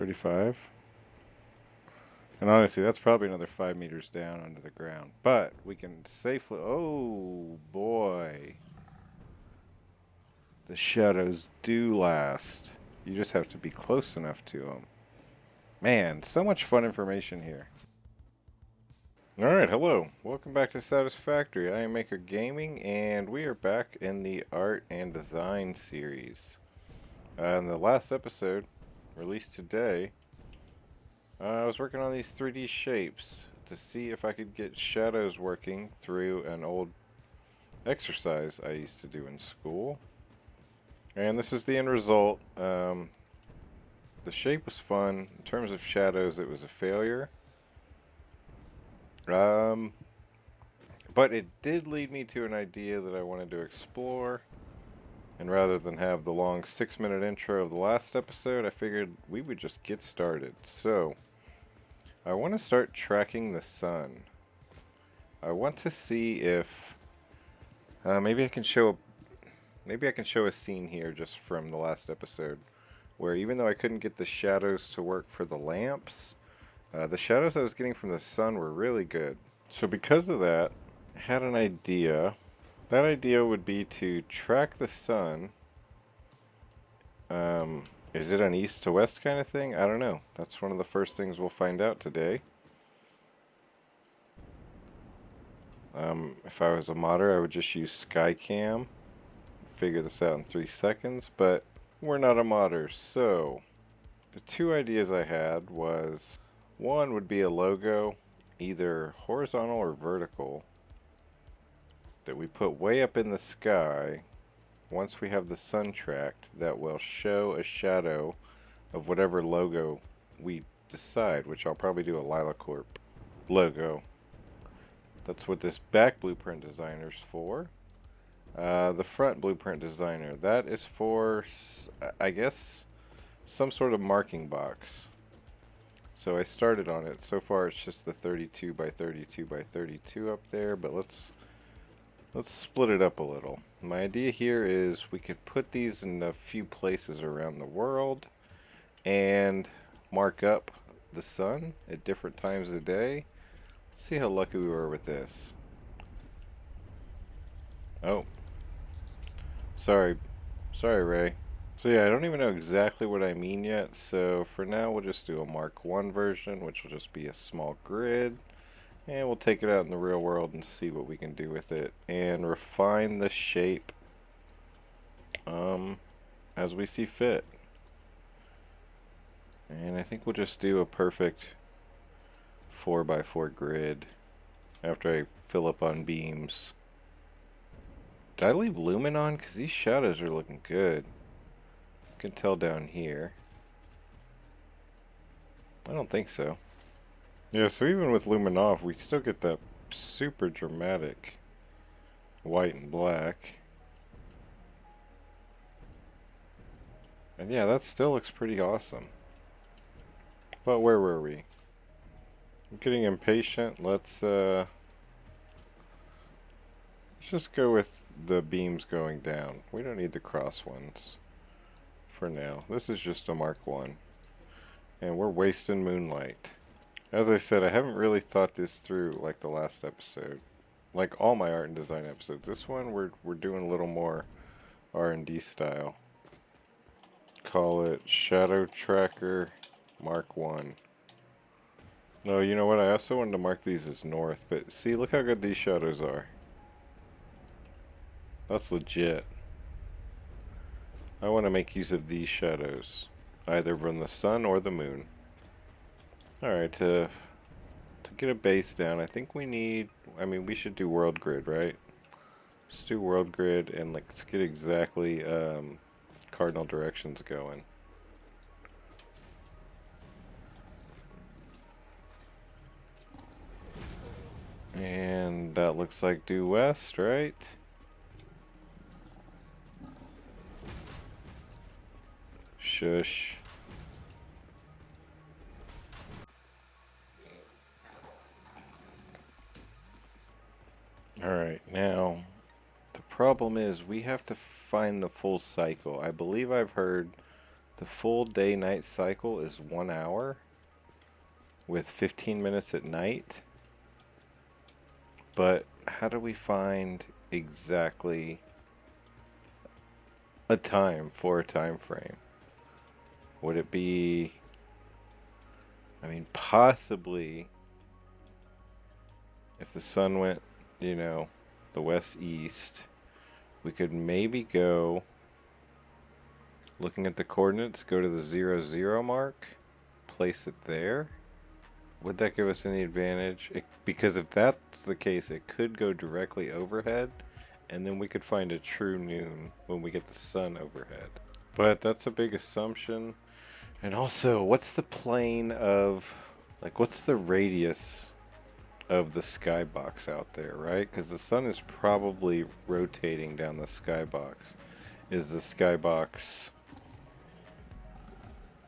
35. And honestly, that's probably another 5 meters down under the ground. But we can safely. Oh boy. The shadows do last. You just have to be close enough to them. Man, so much fun information here. Alright, hello. Welcome back to Satisfactory. I am Maker Gaming, and we are back in the Art and Design series. In the last episode, released today, I was working on these 3D shapes to see if I could get shadows working through an old exercise I used to do in school. And this is the end result. The shape was fun. In terms of shadows, it was a failure. But it did lead me to an idea that I wanted to explore. And rather than have the long 6-minute intro of the last episode, I figured we would just get started. So, I want to start tracking the sun. I want to see if maybe I can show a scene here just from the last episode, where even though I couldn't get the shadows to work for the lamps, the shadows I was getting from the sun were really good. So because of that, I had an idea. That idea would be to track the sun. Is it an east to west kind of thing? I don't know. That's one of the first things we'll find out today. If I was a modder, I would just use Skycam. Figure this out in 3 seconds, but we're not a modder, so the two ideas I had was, one would be a logo, either horizontal or vertical, that we put way up in the sky. Once we have the sun tracked, that will show a shadow of whatever logo we decide, which I'll probably do a LilaCorp logo. That's what this back blueprint designer's for. The front blueprint designer, that is for, I guess, some sort of marking box. So I started on it. So far it's just the 32 by 32 by 32 up there, but let's split it up a little. My idea here is we could put these in a few places around the world and mark up the sun at different times of the day. Let's see how lucky we were with this. Oh, sorry, Ray. So yeah, I don't even know exactly what I mean yet, so for now we'll just do a Mark 1 version, which will just be a small grid. And we'll take it out in the real world and see what we can do with it and refine the shape as we see fit. And I think we'll just do a perfect 4x4 grid after I fill up on beams. Did I leave lumen on? Because these shadows are looking good. You can tell down here. I don't think so. Yeah, so even with lumen off, we still get that super dramatic white and black. And yeah, that still looks pretty awesome. But where were we? I'm getting impatient. Let's just go with the beams going down. We don't need the cross ones for now. This is just a Mark 1. And we're wasting moonlight. As I said, I haven't really thought this through like the last episode. Like all my art and design episodes. This one we're doing a little more R&D style. Call it Shadow Tracker Mark 1. No, you know what? I also wanted to mark these as north, but see, look how good these shadows are. That's legit. I want to make use of these shadows, either from the sun or the moon. Alright, to get a base down, I think we need, we should do world grid, right? Let's do world grid and let's get exactly cardinal directions going. And that looks like due west, right? Shush. Alright, now the problem is we have to find the full cycle. I believe I've heard The full day-night cycle is 1 hour with 15 minutes at night. But how do we find exactly a time for a time frame? Would it be, I mean, possibly if the sun went, you know, the west-east, we could maybe go, looking at the coordinates, go to the 0, 0 mark, place it there. Would that give us any advantage? Because if that's the case, it could go directly overhead, and then we could find a true noon when we get the sun overhead. But that's a big assumption. And also, what's the plane of, like, what's the radius of the skybox out there, right? Because the sun is probably rotating down the skybox. Is the skybox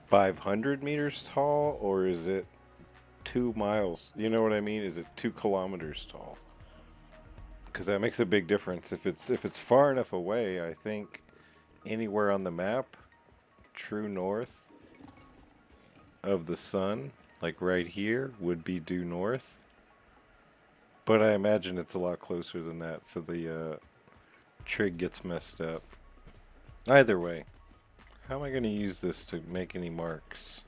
500 meters tall, or is it 2 miles? You know what I mean? Is it 2 kilometers tall? Because that makes a big difference. If it's far enough away, I think anywhere on the map, true north of the sun, like right here, would be due north. But I imagine it's a lot closer than that, so the trig gets messed up. Either way, how am I going to use this to make any marks?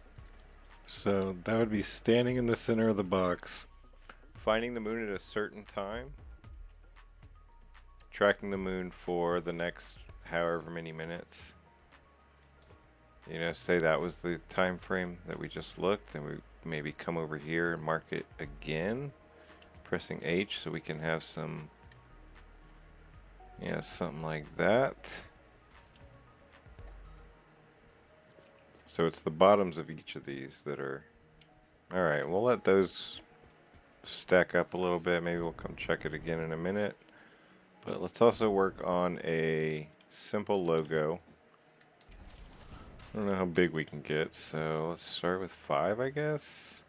So that would be standing in the center of the box, finding the moon at a certain time, tracking the moon for the next however many minutes. You know, say that was the time frame that we just looked, then we maybe come over here and mark it again, pressing H so we can have some, yeah, something like that. So it's the bottoms of each of these that are, alright, we'll let those stack up a little bit. Maybe we'll come check it again in a minute. But let's also work on a simple logo. I don't know how big we can get, so let's start with 5, I guess.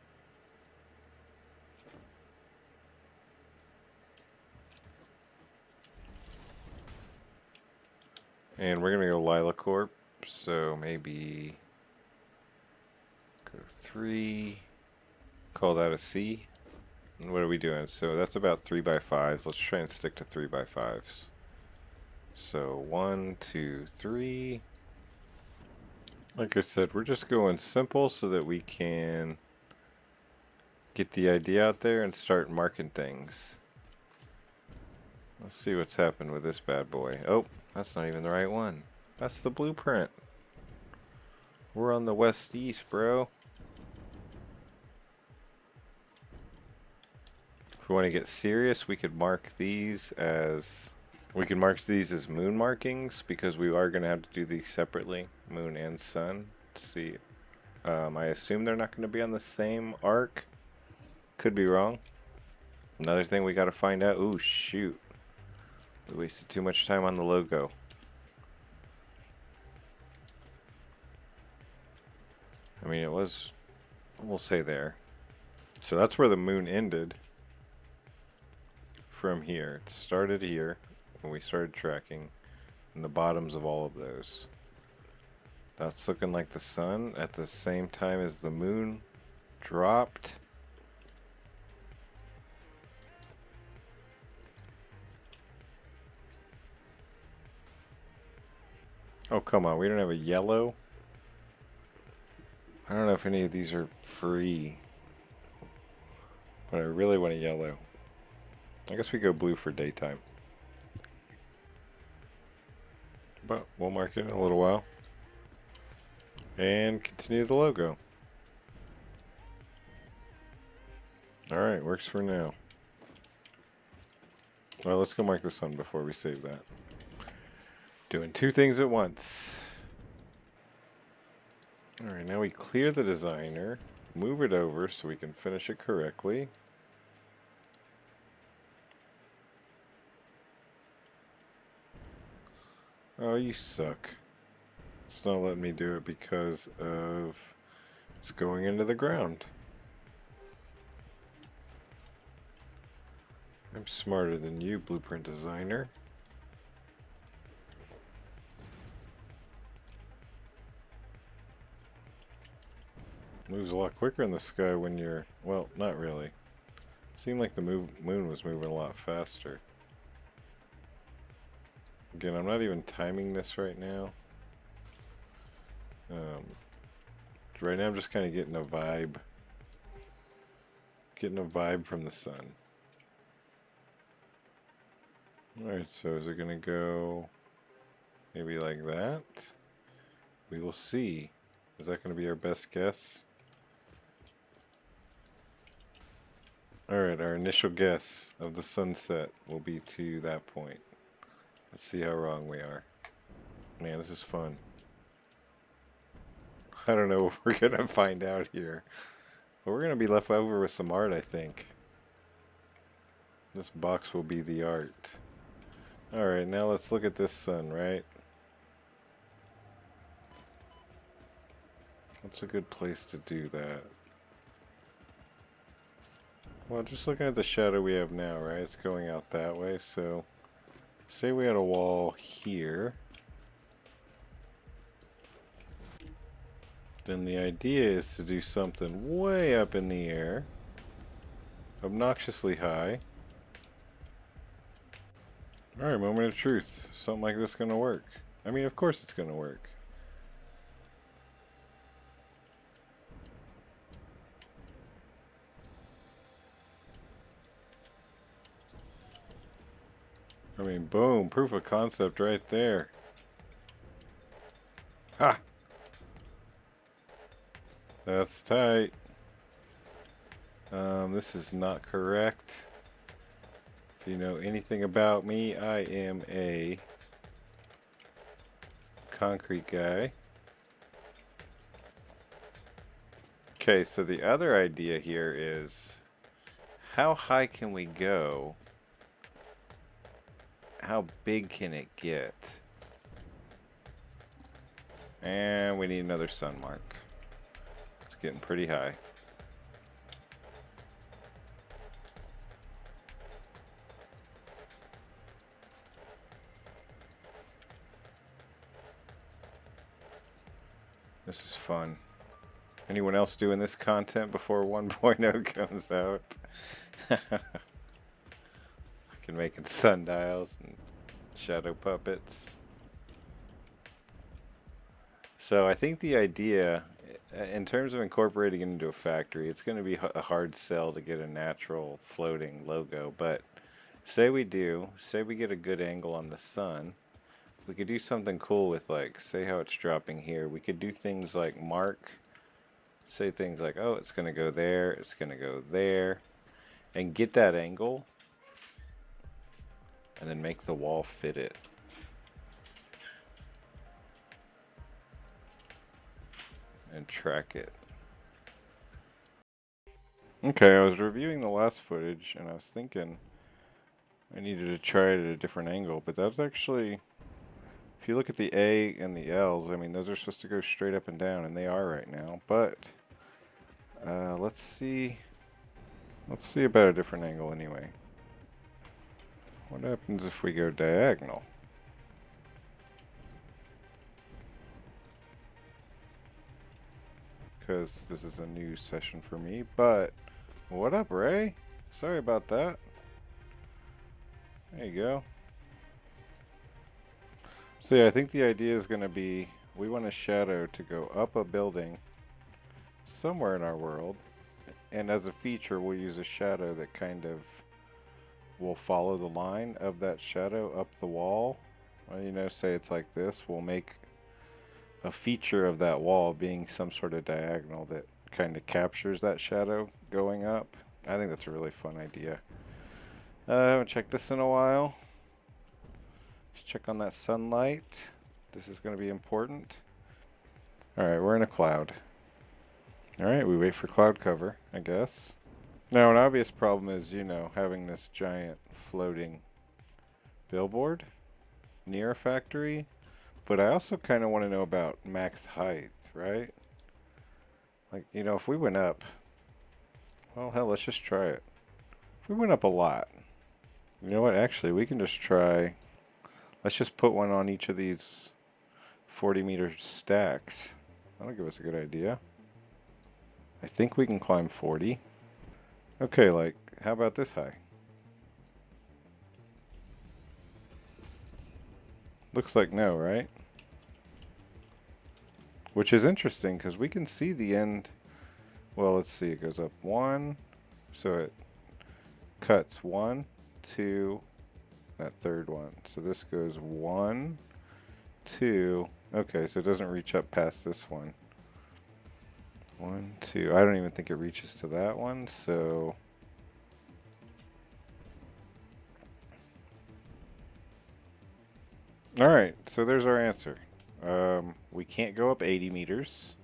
And we're gonna go Lilacorp, so maybe go 3, call that a C. And what are we doing? So that's about 3x5s. Let's try and stick to 3x5s. So 1, 2, 3. Like I said, we're just going simple so that we can get the idea out there and start marking things. Let's see what's happened with this bad boy. Oh, that's not even the right one. That's the blueprint. We're on the west-east, bro. If we want to get serious, we could mark these as moon markings, because we are going to have to do these separately, moon and sun. Let's see. I assume they're not going to be on the same arc. Could be wrong. Another thing we got to find out. Ooh, shoot. We wasted too much time on the logo. I mean, it was, we'll say there. So that's where the moon ended. From here. It started here when we started tracking, and the bottoms of all of those. That's looking like the sun at the same time as the moon dropped. Oh, come on, we don't have a yellow. I don't know if any of these are free, but I really want a yellow. I guess we go blue for daytime. But we'll mark it in a little while. And continue the logo. Alright, works for now. Well, let's go mark the sun before we save that. Doing 2 things at once. Alright, now we clear the designer, move it over so we can finish it correctly. Oh, you suck. It's not letting me do it because of it's going into the ground. I'm smarter than you, blueprint designer. Moves a lot quicker in the sky when you're, well, not really. Seemed like the moon was moving a lot faster. Again, I'm not even timing this right now. Right now I'm just kind of getting a vibe. Getting a vibe from the sun. Alright, so is it gonna go maybe like that? We will see. Is that gonna be our best guess? Alright, our initial guess of the sunset will be to that point. Let's see how wrong we are. Man, this is fun. I don't know what we're gonna find out here. But we're gonna be left over with some art, I think. This box will be the art. Alright, now let's look at this sun, right? What's a good place to do that? Well, just looking at the shadow we have now, right? It's going out that way, so say we had a wall here. Then the idea is to do something way up in the air, obnoxiously high. Alright, moment of truth. Something like this gonna work. I mean, of course it's gonna work. I mean, boom, proof of concept right there. Ha! That's tight. This is not correct. If you know anything about me, I am a concrete guy. Okay, so the other idea here is how high can we go? How big can it get? And we need another sun mark. It's getting pretty high. This is fun. Anyone else doing this content before 1.0 comes out? I can make sundials and shadow puppets. So I think the idea, in terms of incorporating it into a factory, it's going to be a hard sell to get a natural floating logo. But say we do, say we get a good angle on the sun, we could do something cool with, like, say how it's dropping here. We could do things like mark, say things like, oh, it's going to go there, it's going to go there, and get that angle, and then make the wall fit it. And track it. Okay, I was reviewing the last footage, and I was thinking I needed to try it at a different angle, but that's actually, if you look at the A and the L's, I mean, those are supposed to go straight up and down, and they are right now, but let's see about a different angle anyway. What happens if we go diagonal? Because this is a new session for me, but what up, Ray? Sorry about that. There you go. So yeah, I think the idea is going to be, we want a shadow to go up a building somewhere in our world, and as a feature we'll use a shadow that kind of will follow the line of that shadow up the wall. You know, say it's like this, we'll make a feature of that wall being some sort of diagonal that kind of captures that shadow going up. I think that's a really fun idea. I haven't checked this in a while. Let's check on that sunlight. This is going to be important. Alright, we're in a cloud. Alright, we wait for cloud cover, I guess. Now, an obvious problem is, you know, having this giant floating billboard near a factory. But I also kind of want to know about max height, right? Like, you know, if we went up, well, hell, let's just try it. If we went up a lot, you know what, actually, we can just try, let's just put one on each of these 40-meter stacks. That'll give us a good idea. I think we can climb 40. Okay, like, how about this high? Looks like no, right? Which is interesting because we can see the end. Well, let's see. It goes up 1, so it cuts 1, 2, that third one. So this goes 1, 2. Okay, so it doesn't reach up past this one. 1, 2. I don't even think it reaches to that one, so. Alright, so there's our answer. We can't go up 80 meters.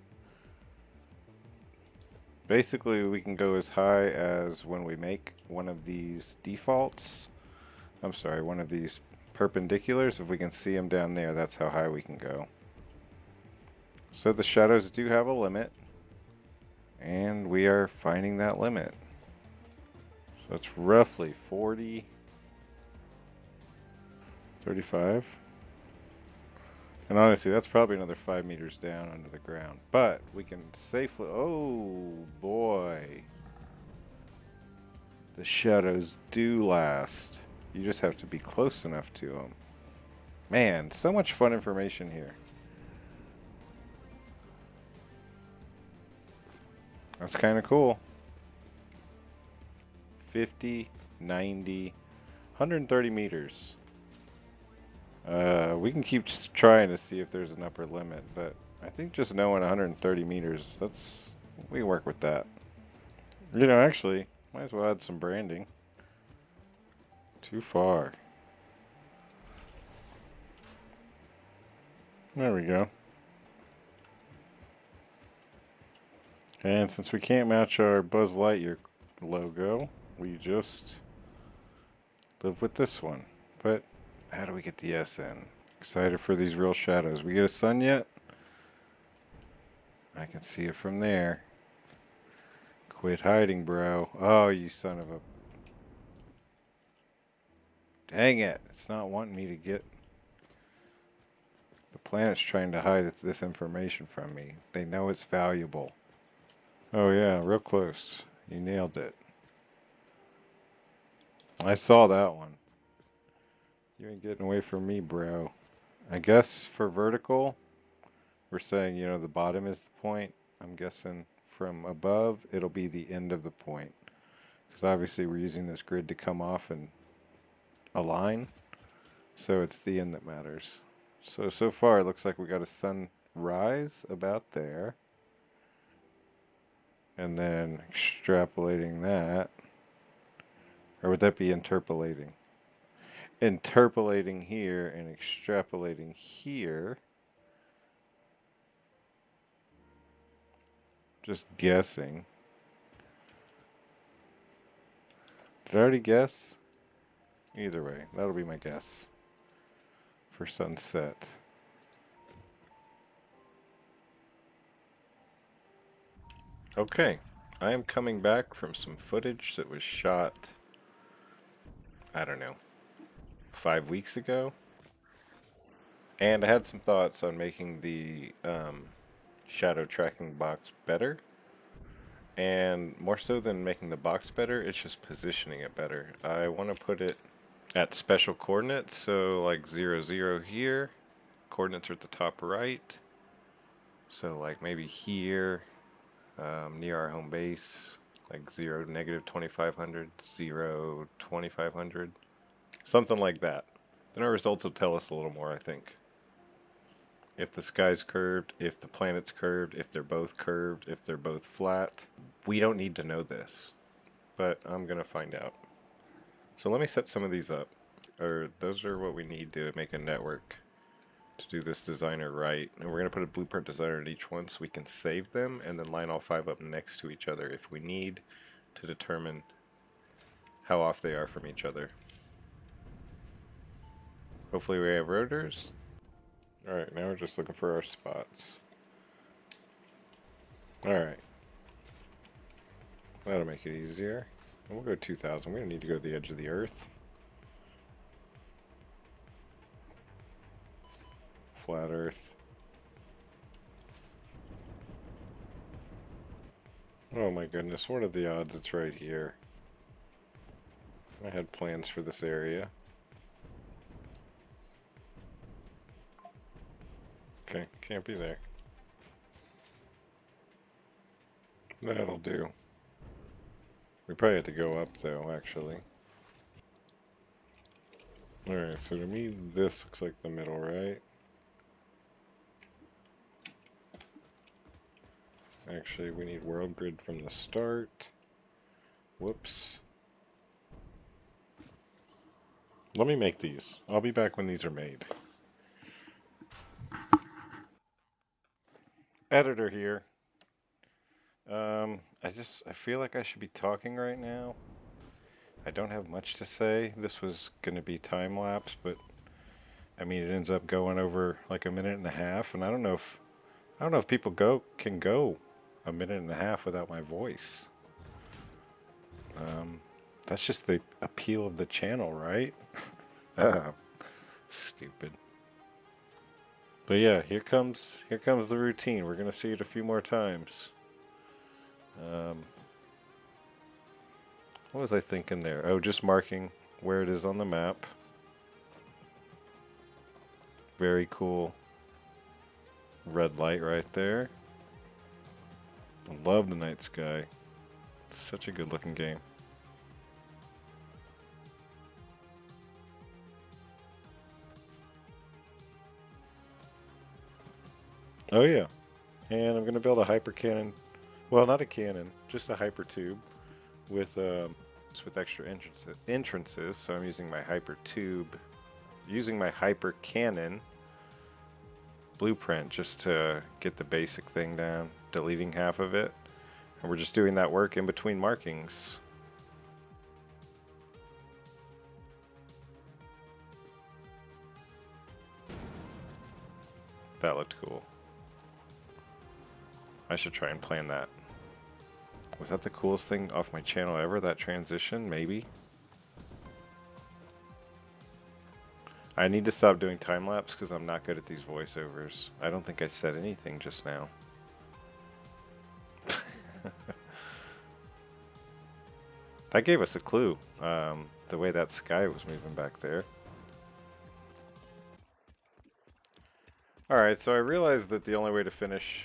Basically, we can go as high as when we make one of these defaults. I'm sorry, one of these perpendiculars. If we can see them down there, that's how high we can go. So the shadows do have a limit, and we are finding that limit. So it's roughly 40, 35. And honestly, that's probably another 5 meters down under the ground. But we can safely... Oh, boy. The shadows do last. You just have to be close enough to them. Man, so much fun information here. That's kind of cool. 50, 90, 130 meters. We can keep trying to see if there's an upper limit, but I think just knowing 130 meters, we can work with that. You know, actually, might as well add some branding. Too far. There we go. And since we can't match our Buzz Lightyear logo, we just live with this one. But how do we get the S in? Excited for these real shadows. We get a sun yet? I can see it from there. Quit hiding, bro. Oh, you son of a... Dang it. It's not wanting me to get... The planet's trying to hide this information from me. They know it's valuable. Oh yeah, real close. You nailed it. I saw that one. You ain't getting away from me, bro. I guess for vertical, we're saying, you know, the bottom is the point. I'm guessing from above, it'll be the end of the point. Because obviously we're using this grid to come off and align. So it's the end that matters. So far it looks like we got a sunrise about there. And then extrapolating that. Or would that be interpolating? Interpolating here and extrapolating here. Just guessing. Did I already guess? Either way, that'll be my guess for sunset. Okay, I am coming back from some footage that was shot, I don't know, 5 weeks ago. And I had some thoughts on making the shadow tracking box better. And more so than making the box better, it's just positioning it better. I want to put it at special coordinates, so like 0, 0 here. Coordinates are at the top right. So like maybe here, near our home base, like 0, negative 2500, 0, 2500. Something like that. Then our results will tell us a little more, I think. If the sky's curved, if the planet's curved, if they're both curved, if they're both flat. We don't need to know this, but I'm gonna find out. So let me set some of these up. Those are what we need to make a network to do this designer right. And we're gonna put a blueprint designer in each one so we can save them and then line all 5 up next to each other if we need to determine how off they are from each other. Hopefully we have rotors. Alright, now we're just looking for our spots. Alright. That'll make it easier. And we'll go 2000. We don't need to go to the edge of the Earth. Flat Earth. Oh my goodness, what are the odds it's right here? I had plans for this area. Okay, can't be there. That'll do. We probably had to go up though, actually. Alright, so to me this looks like the middle, right? Actually, we need world grid from the start. Whoops. Let me make these. I'll be back when these are made. Editor here. I feel like I should be talking right now. I don't have much to say. This was gonna be time lapse, but I mean it ends up going over like a minute and a half, and I don't know if people can go a minute and a half without my voice. Um, that's just the appeal of the channel, right? Stupid. But yeah, here comes the routine. We're gonna see it a few more times. Um, what was I thinking there? Oh, just marking where it is on the map. Very cool. Red light right there. I love the night sky. Such a good looking game. Oh yeah, and I'm gonna build a hyper cannon. Well, not a cannon, just a hyper tube with extra entrances. So I'm using my hyper tube, using my hyper cannon blueprint just to get the basic thing down, deleting half of it, and we're just doing that work in between markings. That looked cool. I should try and plan that. Was that the coolest thing off my channel ever, that transition? Maybe? I need to stop doing time-lapse because I'm not good at these voiceovers. I don't think I said anything just now. That gave us a clue, the way that sky was moving back there. Alright, so I realized that the only way to finish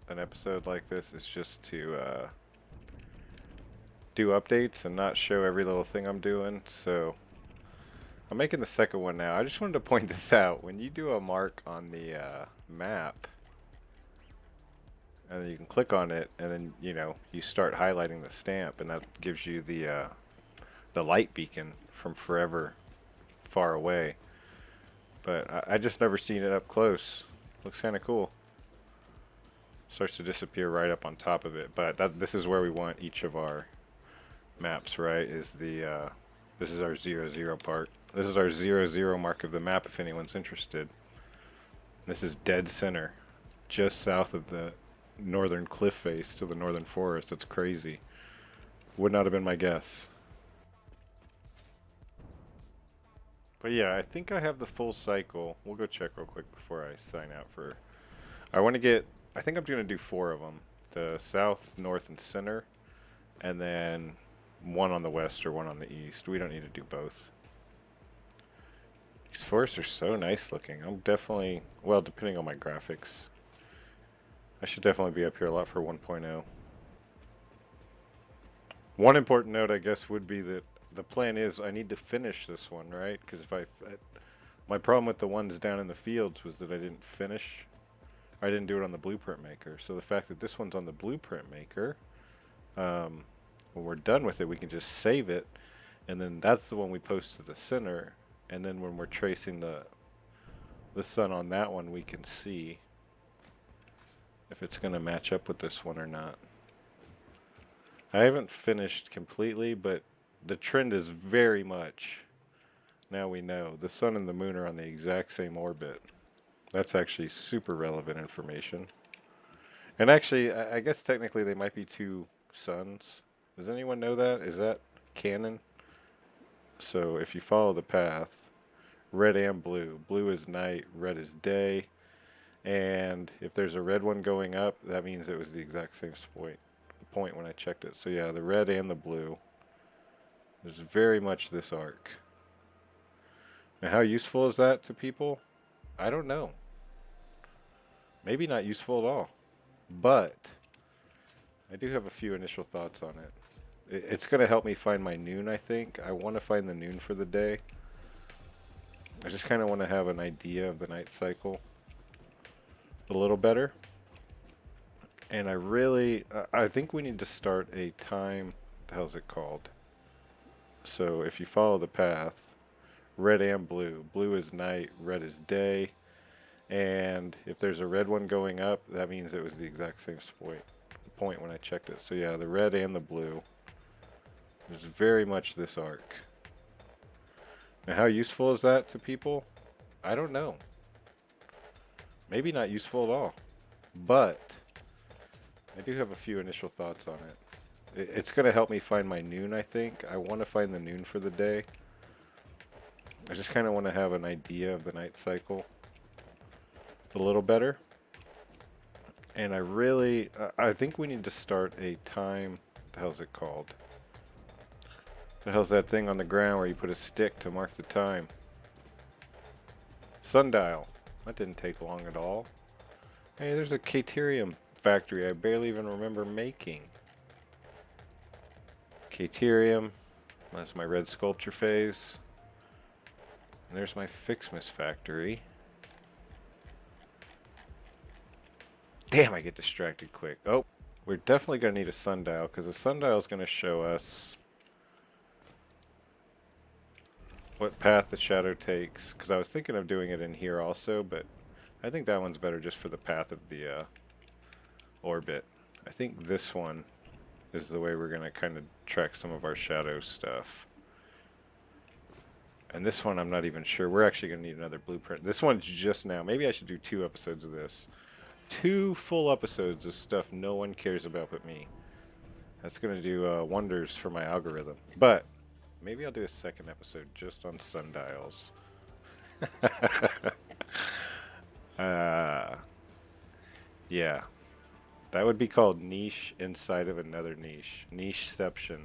an episode like this is just to do updates and not show every little thing I'm doing, so I'm making the second one now. I just wanted to point this out. When you do a mark on the map, and then you can click on it, and then you start highlighting the stamp, and that gives you the light beacon from forever far away. But I just never seen it up close. Looks kind of cool. Starts to disappear right up on top of it. But this is where we want each of our maps, right? This is our 0, 0 part. This is our 0, 0 mark of the map if anyone's interested. This is dead center, just south of the northern cliff face to the northern forest. That's crazy. Would not have been my guess. But yeah, I think I have the full cycle. We'll go check real quick before I sign out for... I think I'm going to do 4 of them. The south, north, and center. And then one on the west or one on the east. We don't need to do both. These forests are so nice looking. I'm definitely... Well, depending on my graphics. I should definitely be up here a lot for 1.0. One important note, I guess, would be that the plan is I need to finish this one, right? Because my problem with the ones down in the fields was that I didn't finish. I didn't do it on the blueprint maker. So the fact that this one's on the blueprint maker, when we're done with it, we can just save it, and then that's the one we post to the center. And then when we're tracing the sun on that one, we can see if it's going to match up with this one or not. I haven't finished completely, but the trend is very much, now we know, the sun and the moon are on the exact same orbit. That's actually super relevant information. And actually, I guess technically they might be 2 suns. Does anyone know that? Is that canon? So if you follow the path, red and blue. Blue is night, red is day. And if there's a red one going up, that means it was the exact same point when I checked it. So yeah, the red and the blue is very much this arc. Now, how useful is that to people? I don't know. Maybe not useful at all. But I do have a few initial thoughts on it. It's going to help me find my noon, I think. I want to find the noon for the day. I just kind of want to have an idea of the night cycle a little better. And I think we need to start a time, what the hell's it called? So if you follow the path, red and blue. Blue is night, red is day. And if there's a red one going up, that means it was the exact same point when I checked it. So yeah, the red and the blue is very much this arc. Now, how useful is that to people? I don't know. Maybe not useful at all. But I do have a few initial thoughts on it. It's going to help me find my noon, I think. I want to find the noon for the day. I just kind of want to have an idea of the night cycle a little better. And I think we need to start a time, what the hell's it called? What the hell's that thing on the ground where you put a stick to mark the time? Sundial. That didn't take long at all. Hey, there's a Caterium factory I barely even remember making. Caterium. That's my red sculpture phase. And there's my Fixmas factory. Damn, I get distracted quick. Oh, we're definitely going to need a sundial because the sundial is going to show us what path the shadow takes. Because I was thinking of doing it in here also, but I think that one's better just for the path of the orbit. I think this one is the way we're going to kind of track some of our shadow stuff. And this one I'm not even sure. We're actually going to need another blueprint. This one's just now. Maybe I should do 2 episodes of this. 2 full episodes of stuff no one cares about but me. That's going to do wonders for my algorithm. But maybe I'll do a second episode just on sundials. Yeah. That would be called niche inside of another niche. Nicheception.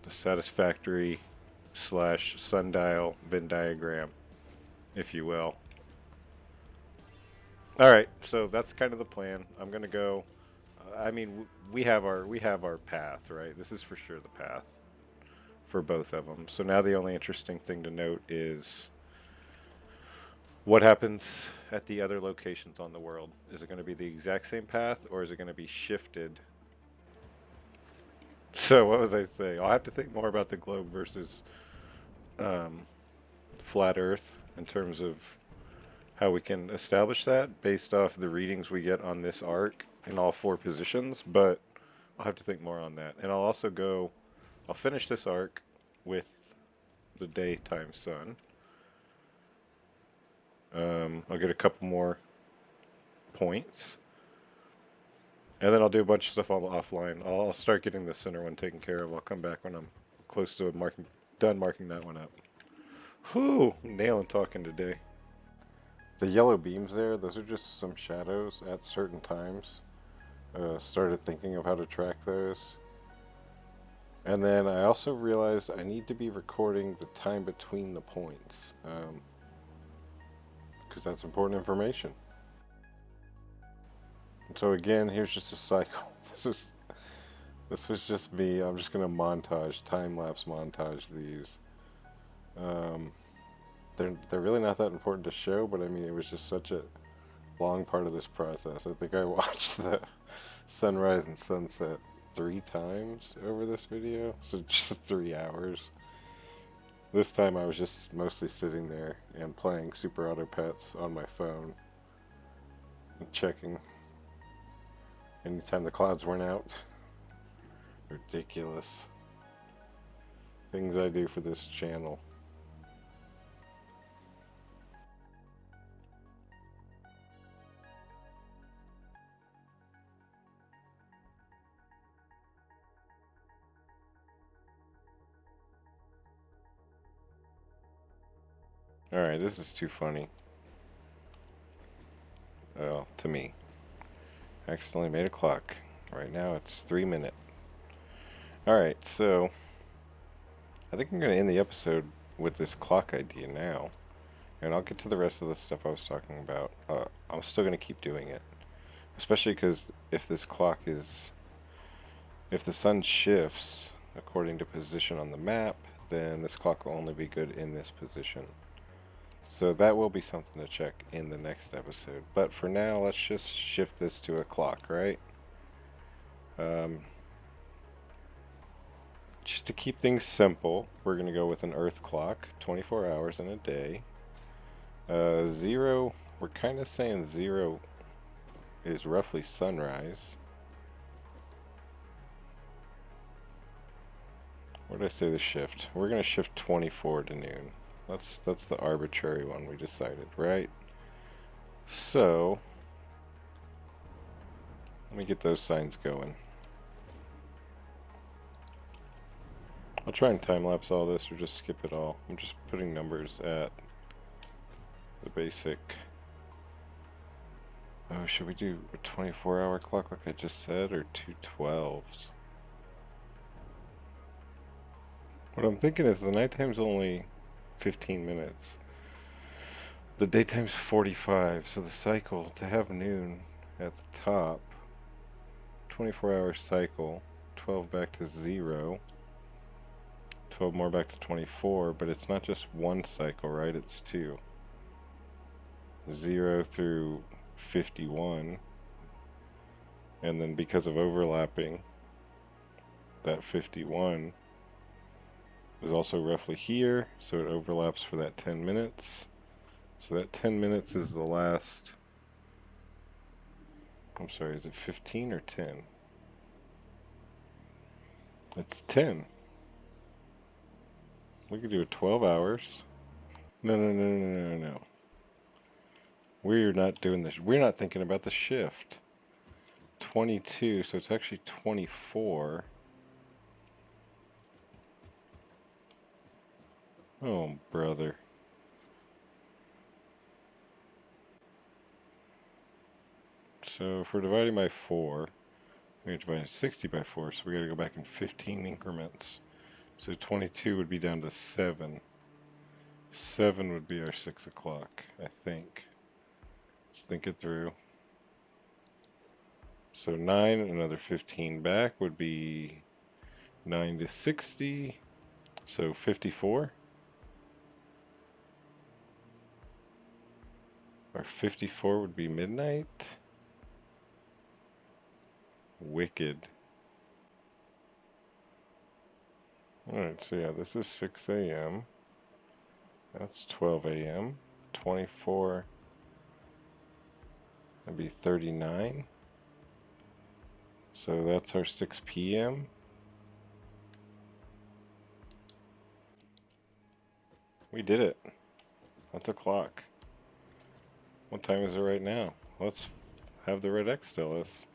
The satisfactory / sundial Venn diagram, if you will. All right, so that's kind of the plan. I'm gonna go. I mean, we have our path, right? This is for sure the path for both of them. So now the only interesting thing to note is what happens at the other locations on the world. Is it going to be the exact same path, or is it going to be shifted? So what was I saying? I'll have to think more about the globe versus flat Earth in terms of how we can establish that based off the readings we get on this arc in all 4 positions, but I'll have to think more on that. And I'll finish this arc with the daytime sun. I'll get a couple more points. And then I'll do a bunch of stuff offline. I'll start getting the center one taken care of. I'll come back when I'm close to done marking that one up. Whew, nailing talking today. The yellow beams there, those are just some shadows at certain times. Started thinking of how to track those. And then I also realized I need to be recording the time between the points. Because that's important information. So again, here's just a cycle. This was just me. I'm just gonna time-lapse montage these. They're really not that important to show, but I mean it was just such a long part of this process. I think I watched the sunrise and sunset 3 times over this video, so just 3 hours. This time I was just mostly sitting there and playing Super Auto Pets on my phone and checking anytime the clouds weren't out. Ridiculous things I do for this channel. Alright, this is too funny. Well, to me. Accidentally made a clock. Right now it's 3 minutes. Alright, so I think I'm going to end the episode with this clock idea now. And I'll get to the rest of the stuff I was talking about. I'm still going to keep doing it. Especially because if this clock is... if the sun shifts according to position on the map, then this clock will only be good in this position. So that will be something to check in the next episode. But for now, let's just shift this to a clock, right? Just to keep things simple, we're going to go with an earth clock, 24 hours in a day. Zero, we're kind of saying zero is roughly sunrise. Where did I say the shift? We're going to shift 24 to noon. That's the arbitrary one we decided, right? So, let me get those signs going. I'll try and time-lapse all this or just skip it all. I'm just putting numbers at the basic. Oh, should we do a 24-hour clock like I just said, or two 12s? What I'm thinking is the nighttime's only 15 minutes. The daytime's 45, so the cycle, to have noon at the top, 24-hour cycle, 12 back to 0, 12 more back to 24, but it's not just one cycle, right? It's two. 0 through 51, and then because of overlapping, that 51 is also roughly here, so it overlaps for that 10 minutes. So that 10 minutes is the last... I'm sorry, is it 15 or 10? It's 10. We could do it 12 hours. No, no, no, no, no, no. We're not doing this. We're not thinking about the shift. 22, so it's actually 24. Oh, brother. So if we're dividing by 4, we're dividing 60 by 4, so we gotta go back in 15 increments. So 22 would be down to 7. 7 would be our 6 o'clock, I think. Let's think it through. So 9, another 15 back would be 9 to 60, so 54. Or 54 would be midnight. Wicked. Alright, so yeah, this is 6 a.m. That's 12 a.m. 24, that'd be 39. So that's our 6 p.m. We did it. That's a clock. What time is it right now? Let's have the red X tell us.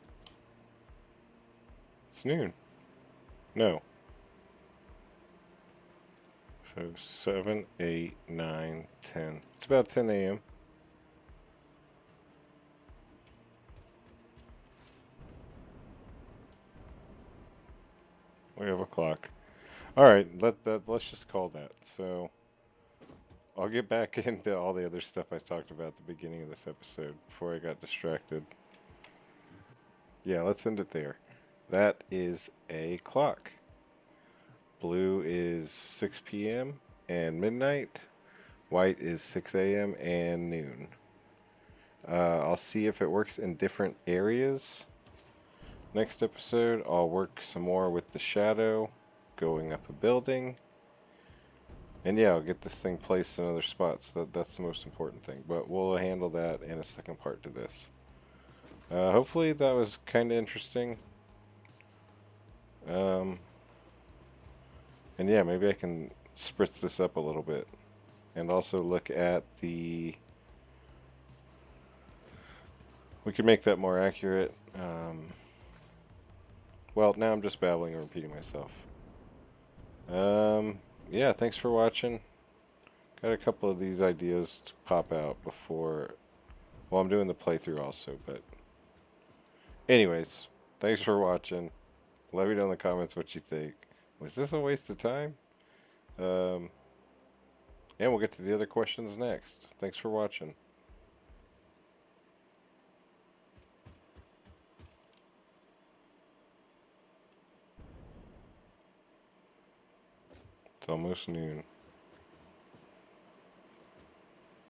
It's noon. No. So 7, 8, 9, 10. It's about 10 a.m. We have a clock. Alright, let's just call that. So I'll get back into all the other stuff I talked about at the beginning of this episode before I got distracted. Yeah, let's end it there. That is a clock. Blue is 6 p.m. and midnight. White is 6 a.m. and noon. I'll see if it works in different areas. Next episode, I'll work some more with the shadow, going up a building. And yeah, I'll get this thing placed in other spots. That's the most important thing. But we'll handle that in a second part to this. Hopefully that was kind of interesting. And yeah, maybe I can spritz this up a little bit. And also look at the... We could make that more accurate. Well, now I'm just babbling and repeating myself. Yeah, thanks for watching. Got a couple of these ideas to pop out before... Well, I'm doing the playthrough also, but... Anyways, thanks for watching. Let me know in the comments what you think. Was this a waste of time? Um, and we'll get to the other questions next. Thanks for watching. It's almost noon.